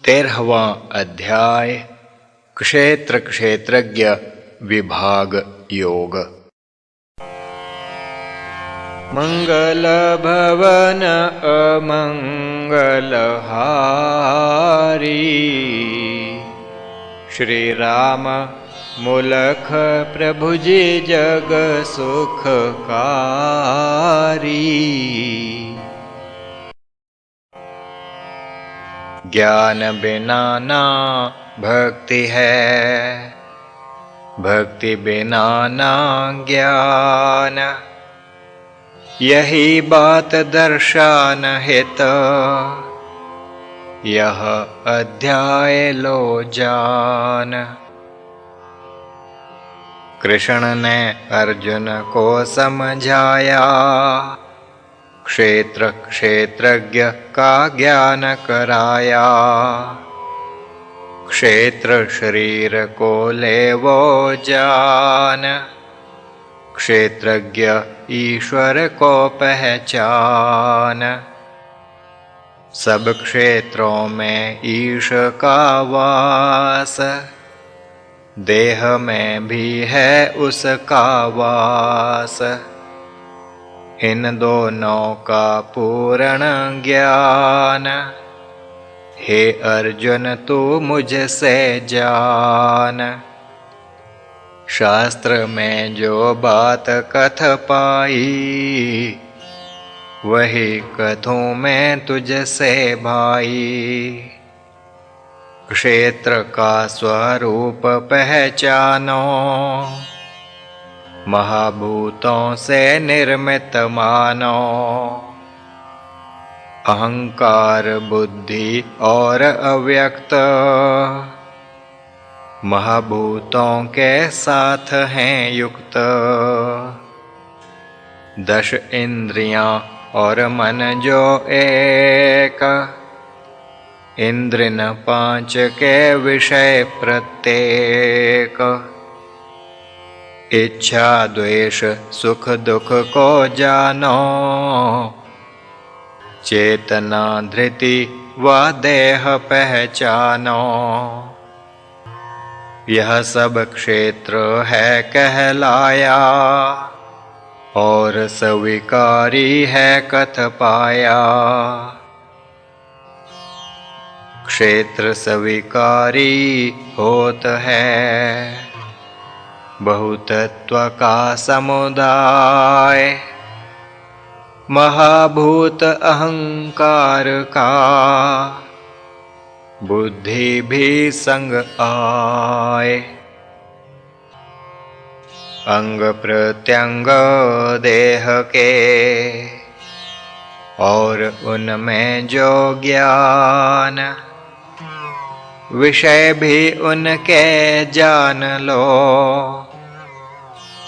13वां अध्याय क्षेत्र क्षेत्रज्ञ विभाग योग। मंगल भवन अमंगल हारी, श्री राम मुलख प्रभु जी जग सुखकारी। ज्ञान बिना ना भक्ति है, भक्ति बिना ना ज्ञान, यही बात दर्शन हित, यह अध्याय लो जान। कृष्ण ने अर्जुन को समझाया, क्षेत्र क्षेत्रज्ञ का ज्ञान कराया। क्षेत्र शरीर को ले वो जान, क्षेत्रज्ञ ईश्वर को पहचान। सब क्षेत्रों में ईश का वास, देह में भी है उसका वास। इन दोनों का पूर्ण ज्ञान, हे अर्जुन तू मुझसे जान। शास्त्र में जो बात कथ पाई, वही कथूं मैं तुझसे भाई। क्षेत्र का स्वरूप पहचानो, महाभूतों से निर्मित मानो। अहंकार बुद्धि और अव्यक्त, महाभूतों के साथ हैं युक्त। 10 इंद्रियां और मन जो एक, इंद्रिय 5 के विषय प्रत्येक। इच्छा द्वेष सुख दुख को जानो, चेतना धृति व देह पहचानो। यह सब क्षेत्र है कहलाया, और स्वीकारी है कथ पाया। क्षेत्र स्वीकारी होत है, बहुतत्व का समुदाय। महाभूत अहंकार का, बुद्धि भी संग आए। अंग प्रत्यंग देह के, और उनमें जो ज्ञान, विषय भी उनके जान लो।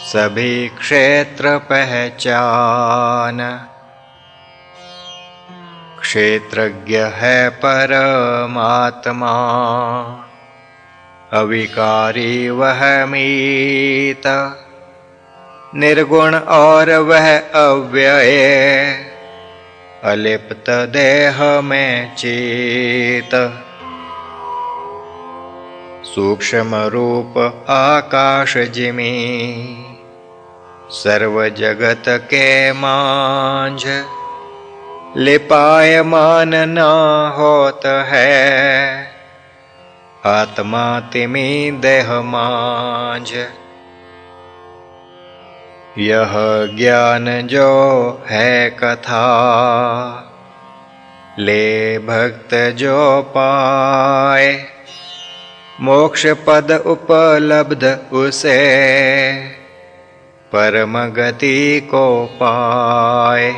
सभी क्षेत्र पहचान, क्षेत्रज्ञ है परमात्मा। अविकारी वह मीत, निर्गुण और वह अव्यय। अलिप्त देह में चेत, सूक्ष्म रूप आकाश जिमी। सर्व जगत के मांझ, लिपायमान ना होत है। आत्मा तिमी देह मांझ, यह ज्ञान जो है कथा। ले भक्त जो पाए, मोक्ष पद उपलब्ध उसे। परम गति को पाए,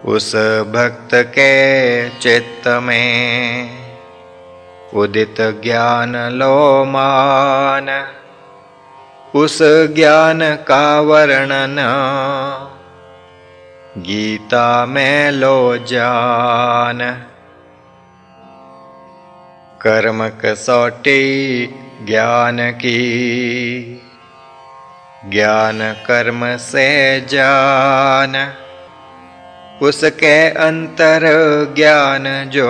उस भक्त के चित्त में। उदित ज्ञान लो मान, उस ज्ञान का वर्णन। गीता में लो जान। कर्म कसौटी ज्ञान की, ज्ञान कर्म से जान। उसके अंतर ज्ञान जो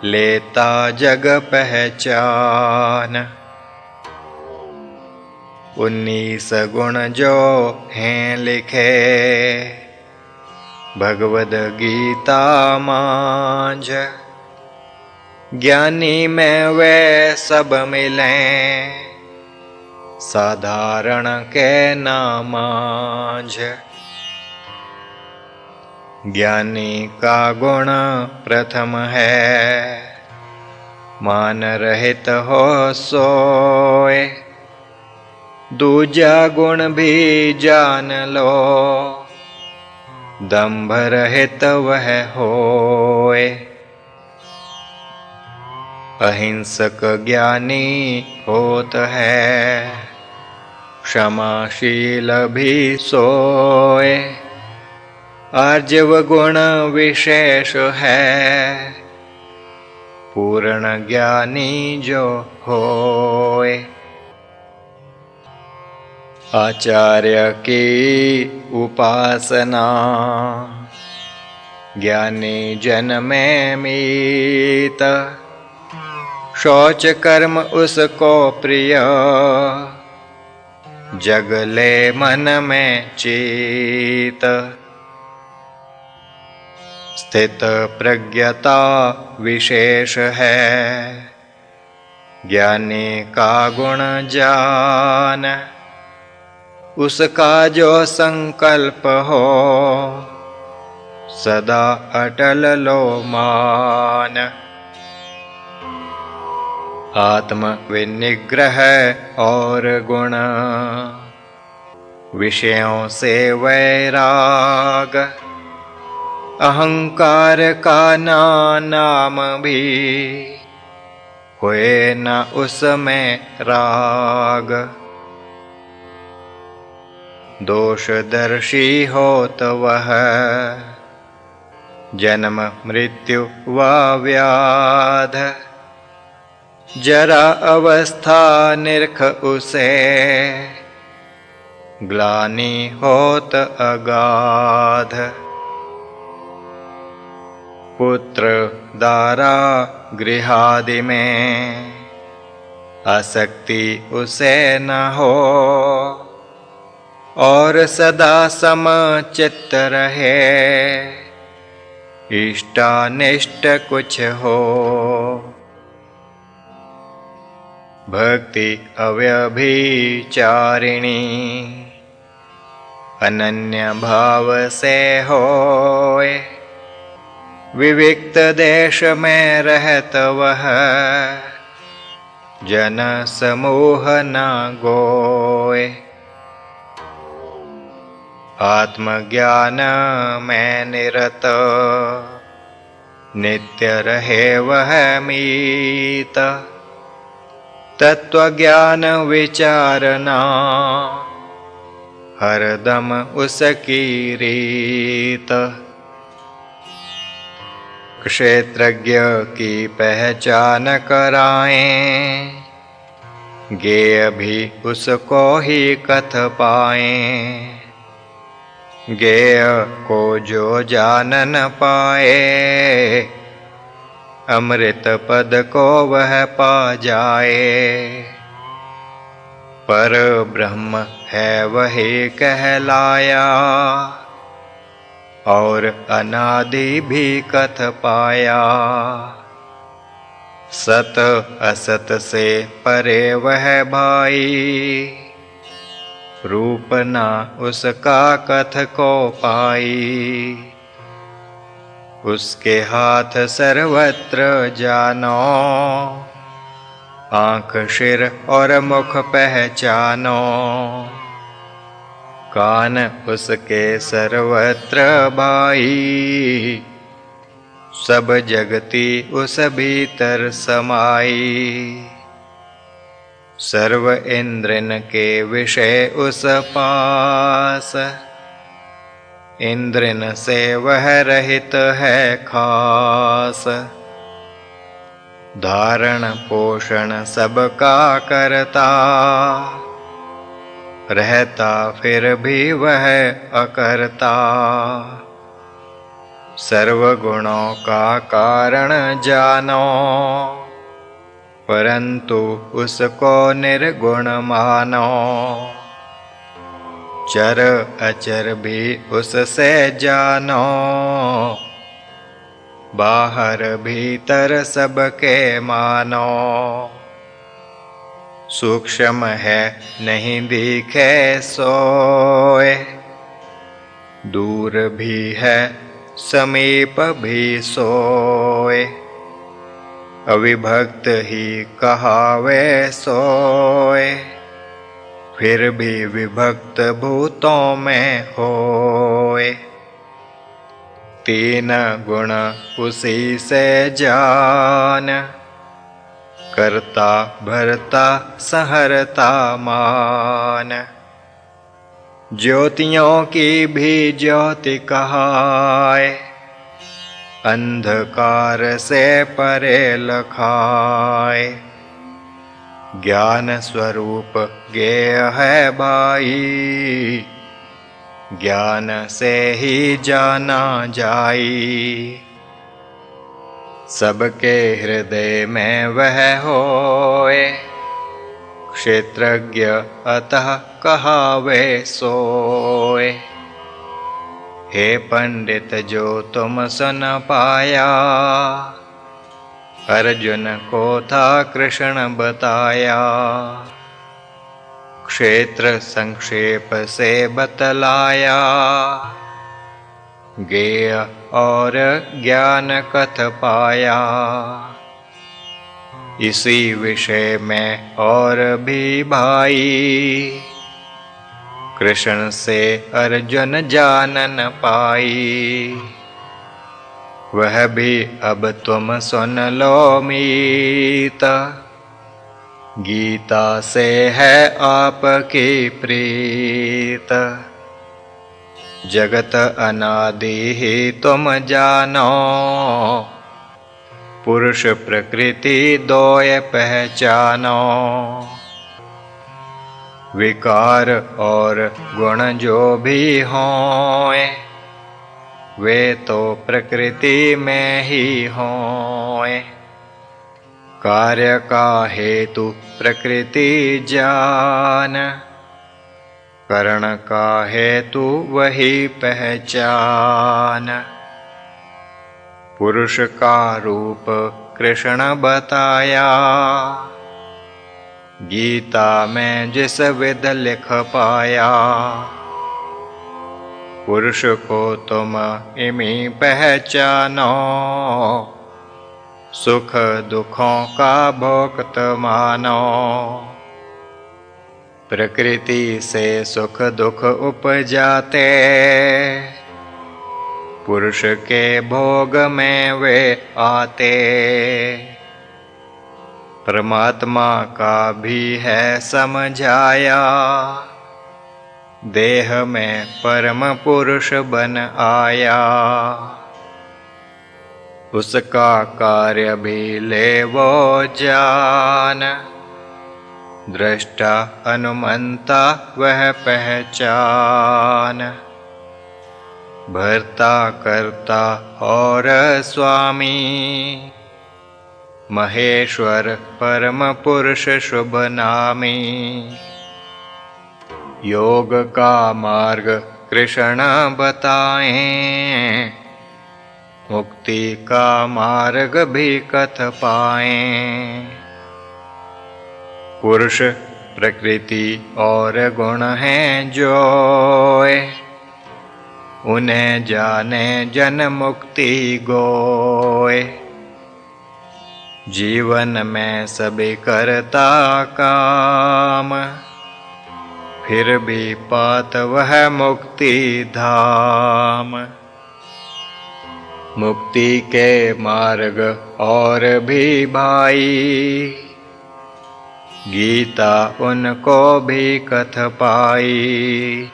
लेता जग पहचान। 19 गुण जो हैं लिखे भगवद गीता मांझ। ज्ञानी में वे सब मिलें साधारण के नामांझ। ज्ञानी का गुण प्रथम है मान रहित हो सोए। दूजा गुण भी जान लो दंभ रहित वह होए। अहिंसक ज्ञानी होत है क्षमाशील भी सोए। आर्जव गुण विशेष है पूर्ण ज्ञानी जो होए। आचार्य की उपासना ज्ञानी जन में मीत। शौच कर्म उसको प्रिय जगले मन में चीत। स्थित प्रज्ञता विशेष है ज्ञानी का गुण जान। उसका जो संकल्प हो सदा अटल लो मान। आत्म विनिग्रह और गुण विषयों से वैराग। अहंकार का नाम भी होए न उसमें राग। दोषदर्शी होत वह जन्म मृत्यु व व्याध। जरा अवस्था निरख उसे ग्लानि होत अगाध। पुत्र दारा गृहादि में आसक्ति उसे न हो। और सदा समचित्त रहे इष्टानिष्ट कुछ हो। भक्ति अव्यभिचारिणी अनन्य भाव से होए। विविक्त देश में रहत वह जन समूह न गोए। आत्मज्ञान में निरत नित्य रहे वह मीत। तत्वज्ञान विचारना हरदम उसकी रीत। क्षेत्रज्ञ की पहचान कराएं गेय भी उसको ही कथ पाएं। गेय को जो जान न पाए अमृत पद को वह पा जाए। पर ब्रह्म है वही कहलाया और अनादि भी कथ पाया। सत असत से परे वह भाई रूप ना उसका कथ को पाई। उसके हाथ सर्वत्र जानो आँख सिर और मुख पहचानो। कान उसके सर्वत्र भाई सब जगती उस भीतर समाई। सर्व इंद्रन के विषय उस पास इंद्रन से वह रहित है खास। धारण पोषण सबका करता रहता फिर भी वह अकर्ता। सर्वगुणों का कारण जानो, परंतु उसको निर्गुण मानो। चर अचर भी उससे जानो, बाहर भीतर सबके मानो। सूक्ष्म है नहीं दिखे सोए, दूर भी है समीप भी सोए। अविभक्त ही कहावे सोए, फिर भी विभक्त भूतों में होए। तीन गुण उसी से जान, करता भरता सहरता मान। ज्योतियों की भी ज्योति कहाए, अंधकार से परे लखाए। ज्ञान स्वरूप ज्ञेय है भाई, ज्ञान से ही जाना जाई। सबके हृदय में वह होए, क्षेत्रज्ञ अतः कहावे सोए। हे पंडित जो तुम सुन पाया, अर्जुन को था कृष्ण बताया। क्षेत्र संक्षेप से बतलाया, ज्ञेय और ज्ञान कथ पाया। इसी विषय में और भी भाई, कृष्ण से अर्जुन जान न पाई। वह भी अब तुम सुन लो मीत, गीता से है आपकी प्रीत। जगत अनादि ही तुम जानो, पुरुष प्रकृति दोय पहचानो। विकार और गुण जो भी होए, वे तो प्रकृति में ही होए। कार्य का हेतु प्रकृति जान, करण का हेतु वही पहचान। पुरुष का रूप कृष्ण बताया, गीता में जिस विध लिख पाया। पुरुष को तुम इमी पहचानो, सुख दुखों का भोक्त मानो। प्रकृति से सुख दुख उपजाते, पुरुष के भोग में वे आते। परमात्मा का भी है समझाया, देह में परम पुरुष बन आया। उसका कार्य भी ले वो जान, दृष्टा अनुमंता वह पहचान। भर्ता करता और स्वामी, महेश्वर परम पुरुष शुभ नामी। योग का मार्ग कृष्ण बताएं, मुक्ति का मार्ग भी कथ पाएं। पुरुष प्रकृति और गुण हैं जोए, उन्हें जाने जन मुक्ति गोए। जीवन में सभी करता काम, फिर भी पात वह मुक्ति धाम। मुक्ति के मार्ग और भी भाई, गीता उनको भी कथ पाई।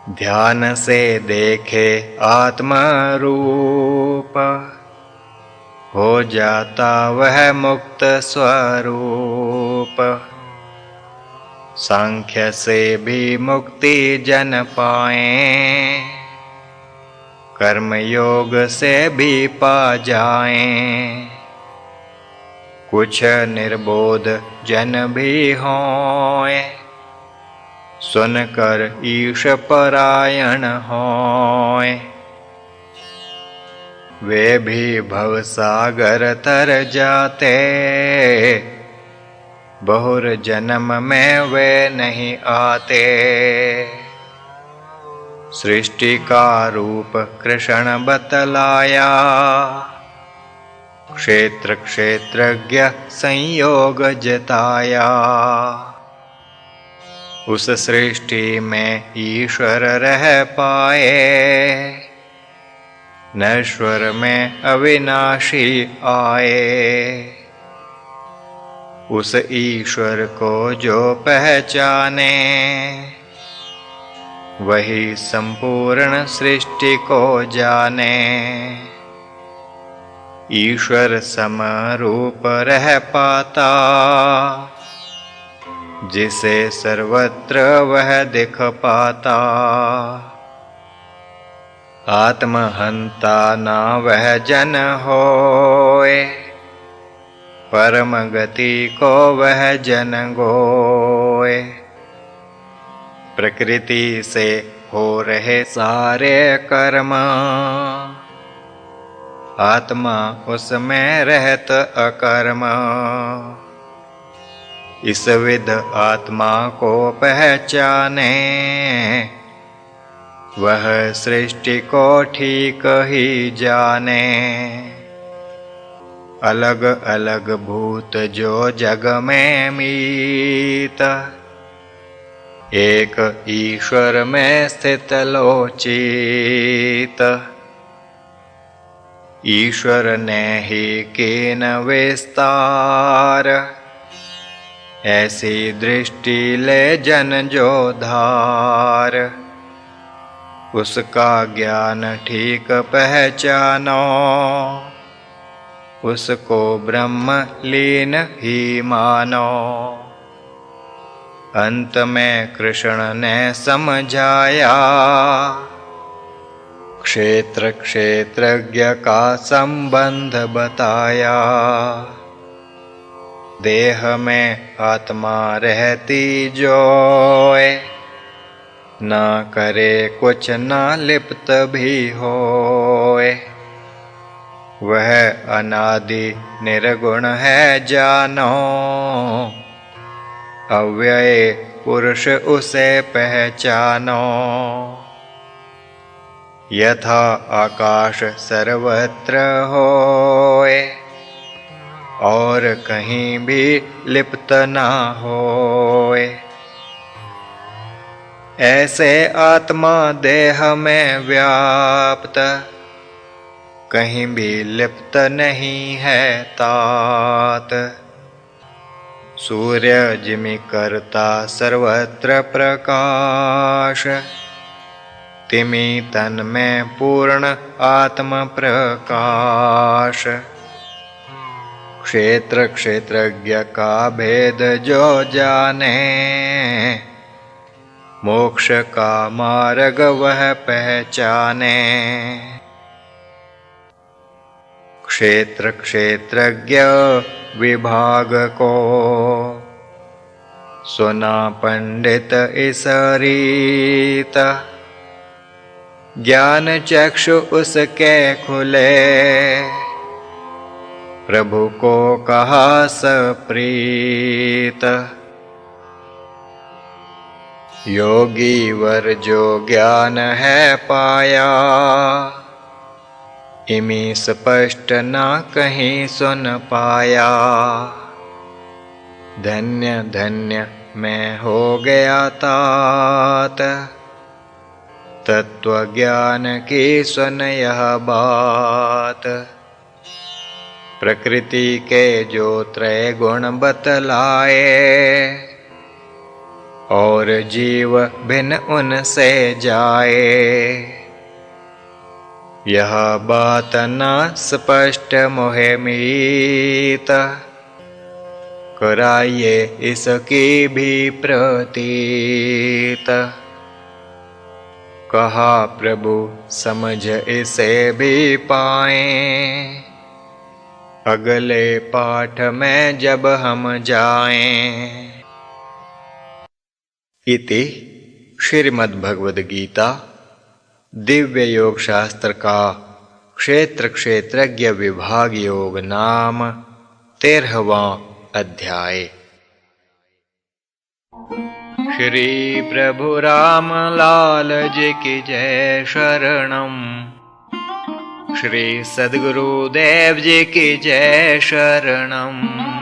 ध्यान से देखे आत्म रूप, हो जाता वह मुक्त स्वरूप। सांख्य से भी मुक्ति जन पाएं, कर्म योग से भी पा जाएं। कुछ निर्बोध जन भी होए, सुनकर ईश परायण होए। वे भी भवसागर तर जाते, बहुर जन्म में वे नहीं आते। सृष्टि का रूप कृष्ण बतलाया, क्षेत्र क्षेत्रज्ञ संयोग जताया। उस सृष्टि में ईश्वर रह पाए, नश्वर में अविनाशी आए। उस ईश्वर को जो पहचाने, वही संपूर्ण सृष्टि को जाने। ईश्वर समरूप रह पाता, जिसे सर्वत्र वह दिख पाता। आत्महंता ना वह जन होए, परम गति को वह जन गोए। प्रकृति से हो रहे सारे कर्म, आत्मा उसमें रहत अकर्म। इस विध आत्मा को पहचाने, वह सृष्टि को ठीक ही जाने। अलग अलग भूत जो जग में मीत, एक ईश्वर में स्थित लोचित। ईश्वर ने ही कीन विस्तार, ऐसी दृष्टि ले जन जो धार। उसका ज्ञान ठीक पहचानो, उसको ब्रह्म लीन ही मानो। अंत में कृष्ण ने समझाया, क्षेत्र क्षेत्रज्ञ का संबंध बताया। देह में आत्मा रहती जोए, ना करे कुछ ना लिप्त भी होए। वह अनादि निर्गुण है जानो, अव्यय पुरुष उसे पहचानो। यथा आकाश सर्वत्र होए, और कहीं भी लिप्त ना होए। ऐसे आत्मा देह में व्याप्त, कहीं भी लिप्त नहीं है तात। सूर्य जिमि करता सर्वत्र प्रकाश, तिमि तन में पूर्ण आत्म प्रकाश। क्षेत्र क्षेत्रज्ञ का भेद जो जाने, मोक्ष का मार्ग वह पहचाने। क्षेत्र क्षेत्रज्ञ विभाग को, सुना पंडित इस रीत। ज्ञान चक्षु उसके खुले, प्रभु को कहा सप्रीत। योगी वर जो ज्ञान है पाया, इमी स्पष्ट ना कहीं सुन पाया। धन्य धन्य मैं हो गया तात, तत्व ज्ञान की सुन यह बात। प्रकृति के जो त्रय गुण बतलाए, और जीव भिन्न उनसे जाए। यह बात न स्पष्ट मोहे मीत, कराइए इसकी भी प्रतीत। कहा प्रभु समझ इसे भी पाए, अगले पाठ में जब हम जाएं। इति श्रीमद्भगवद्गीता दिव्य योग शास्त्र का क्षेत्र क्षेत्रज्ञ विभाग योग नाम 13वां अध्याय। श्री प्रभु राम लाल जी की जय शरणम। श्री सद्गुरुदेव जी की जय शरणम।